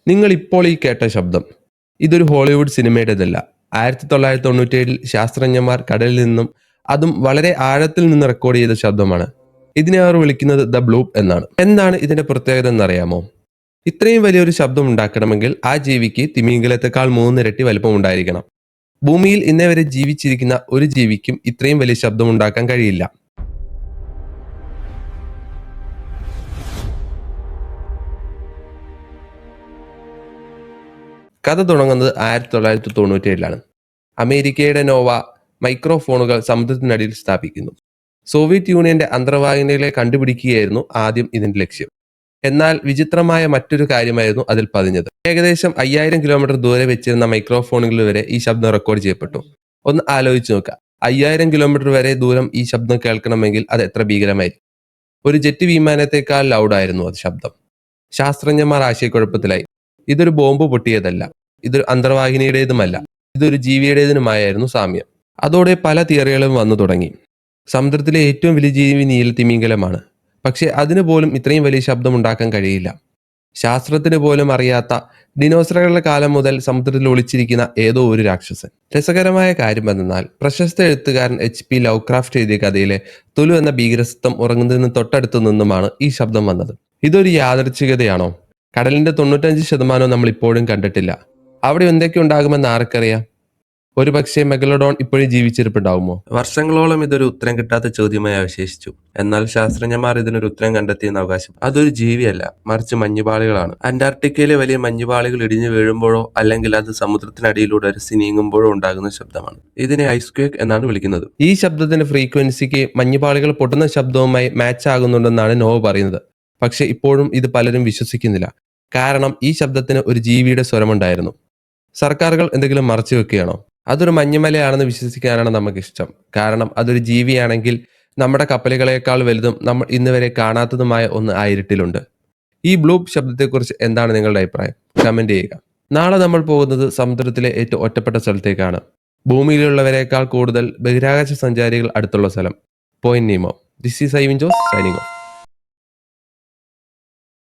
നിങ്ങൾ ഇപ്പോൾ ഈ കേട്ട ശബ്ദം ഇതൊരു ഹോളിവുഡ് സിനിമയുടേതല്ല. 1997 ശാസ്ത്രജ്ഞന്മാർ കടലിൽ നിന്നും, അതും വളരെ ആഴത്തിൽ നിന്ന് റെക്കോർഡ് ചെയ്ത ശബ്ദമാണ്. ഇതിനെ അവർ വിളിക്കുന്നത് ദ ബ്ലൂപ്പ് എന്നാണ്. എന്താണ് ഇതിന്റെ പ്രത്യേകത എന്നറിയാമോ? ഇത്രയും വലിയൊരു ശബ്ദം ഉണ്ടാക്കണമെങ്കിൽ ആ ജീവിക്ക് തിമിംഗലത്തെക്കാൾ 3 ഇരട്ടി വലിപ്പം ഉണ്ടായിരിക്കണം. ഭൂമിയിൽ ഇന്നേ വരെ ജീവിച്ചിരിക്കുന്ന ഒരു ജീവിക്കും ഇത്രയും വലിയ ശബ്ദം ഉണ്ടാക്കാൻ കഴിയില്ല. കഥ തുടങ്ങുന്നത് 1997 അമേരിക്കയുടെ നോവ മൈക്രോഫോണുകൾ സമുദ്രത്തിനടിയിൽ സ്ഥാപിക്കുന്നു. സോവിയറ്റ് യൂണിയന്റെ അന്തർവാഹിനികളെ കണ്ടുപിടിക്കുകയായിരുന്നു ആദ്യം ഇതിന്റെ ലക്ഷ്യം. എന്നാൽ വിചിത്രമായ മറ്റൊരു കാര്യമായിരുന്നു അതിൽ പതിഞ്ഞത്. ഏകദേശം 5000 കിലോമീറ്റർ ദൂരെ വെച്ചിരുന്ന മൈക്രോഫോണുകളിൽ വരെ ഈ ശബ്ദം റെക്കോർഡ് ചെയ്യപ്പെട്ടു. ഒന്ന് ആലോചിച്ച് നോക്കുക, 5000 കിലോമീറ്റർ വരെ ദൂരം ഈ ശബ്ദം കേൾക്കണമെങ്കിൽ അത് എത്ര ഭീകരമായിരിക്കും. ഒരു ജെറ്റ് വിമാനത്തെക്കാൾ ലൗഡായിരുന്നു അത് ശബ്ദം. ശാസ്ത്രജ്ഞന്മാർ ആശയക്കുഴപ്പത്തിലായി. ഇതൊരു ബോംബ് പൊട്ടിയതല്ല, ഇതൊരു അന്തർവാഹിനിയുടേതുമല്ല, ഇതൊരു ജീവിയുടേതിനുമായിരുന്നു സാമ്യം. അതോടെ പല തിയറികളും വന്നു തുടങ്ങി. സമുദ്രത്തിലെ ഏറ്റവും വലിയ ജീവി നീല തിമിംഗലമാണ്. പക്ഷെ അതിനു പോലും ഇത്രയും വലിയ ശബ്ദം ഉണ്ടാക്കാൻ കഴിയില്ല. ശാസ്ത്രത്തിന് പോലും അറിയാത്ത ഡിനോസറുകളുടെ കാലം മുതൽ സമുദ്രത്തിൽ ഒളിച്ചിരിക്കുന്ന ഏതോ ഒരു രാക്ഷസൻ. രസകരമായ കാര്യം എന്തെന്നാൽ പ്രശസ്ത എഴുത്തുകാരൻ HP ലവ്ക്രാഫ്റ്റ് എഴുതിയ കഥയിലെ തുലു എന്ന ഭീകരസത്വം ഉറങ്ങുന്നതിന് തൊട്ടടുത്തു നിന്നുമാണ് ഈ ശബ്ദം വന്നത്. ഇതൊരു യാദൃച്ഛികതയാണോ? കടലിന്റെ 95% നമ്മൾ ഇപ്പോഴും കണ്ടിട്ടില്ല. അവിടെ എന്തൊക്കെ ഉണ്ടാകുമെന്ന് ആർക്കറിയാം? ഒരു പക്ഷേ മെഗലോഡോൺ ഇപ്പോഴും ജീവിച്ചിരിപ്പുണ്ടാവുമോ? വർഷങ്ങളോളം ഇതൊരു ഉത്തരം കിട്ടാത്ത ചോദ്യമായി അവശേഷിച്ചു. എന്നാൽ ശാസ്ത്രജ്ഞന്മാർ ഇതിനൊരു ഉത്തരം കണ്ടെത്തിയെന്ന് അവകാശം. അതൊരു ജീവിയല്ല, മറിച്ച് മഞ്ഞുപാളികളാണ്. അന്റാർട്ടിക്കയിലെ വലിയ മഞ്ഞുപാളികൾ ഇടിഞ്ഞു വീഴുമ്പോഴോ അല്ലെങ്കിൽ അത് സമുദ്രത്തിനടിയിലൂടെ അരസി നീങ്ങുമ്പോഴോ ഉണ്ടാകുന്ന ശബ്ദമാണ്. ഇതിനെ ഐസ്ക്വേക്ക് എന്നാണ് വിളിക്കുന്നത്. ഈ ശബ്ദത്തിന്റെ ഫ്രീക്വൻസിക്ക് മഞ്ഞുപാളികൾ പൊട്ടുന്ന ശബ്ദവുമായി മാച്ച് ആകുന്നുണ്ടെന്നാണ് നോവ പറയുന്നത്. പക്ഷെ ഇപ്പോഴും ഇത് പലരും വിശ്വസിക്കുന്നില്ല. കാരണം ഈ ശബ്ദത്തിന് ഒരു ജീവിയുടെ സ്വരമുണ്ടായിരുന്നു. സർക്കാരുകൾ എന്തെങ്കിലും മറച്ചു വെക്കുകയാണോ? അതൊരു മഞ്ഞുമലയാണെന്ന് വിശ്വസിക്കാനാണ് നമുക്കിഷ്ടം. കാരണം അതൊരു ജീവിയാണെങ്കിൽ നമ്മുടെ കപ്പലുകളേക്കാൾ വലുതും നമ്മൾ ഇന്ന് വരെ കാണാത്തതുമായ ഒന്ന് ആ ഇരുട്ടിലുണ്ട്. ഈ ബ്ലൂപ്പ് ശബ്ദത്തെക്കുറിച്ച് എന്താണ് നിങ്ങളുടെ അഭിപ്രായം? കമന്റ് ചെയ്യുക. നാളെ നമ്മൾ പോകുന്നത് സമുദ്രത്തിലെ ഏറ്റവും ഒറ്റപ്പെട്ട സ്ഥലത്തേക്കാണ്. ഭൂമിയിലുള്ളവരെക്കാൾ കൂടുതൽ ബഹിരാകാശ സഞ്ചാരികൾ അടുത്തുള്ള സ്ഥലം. Point Nemo. This is Ivin Jose signing of.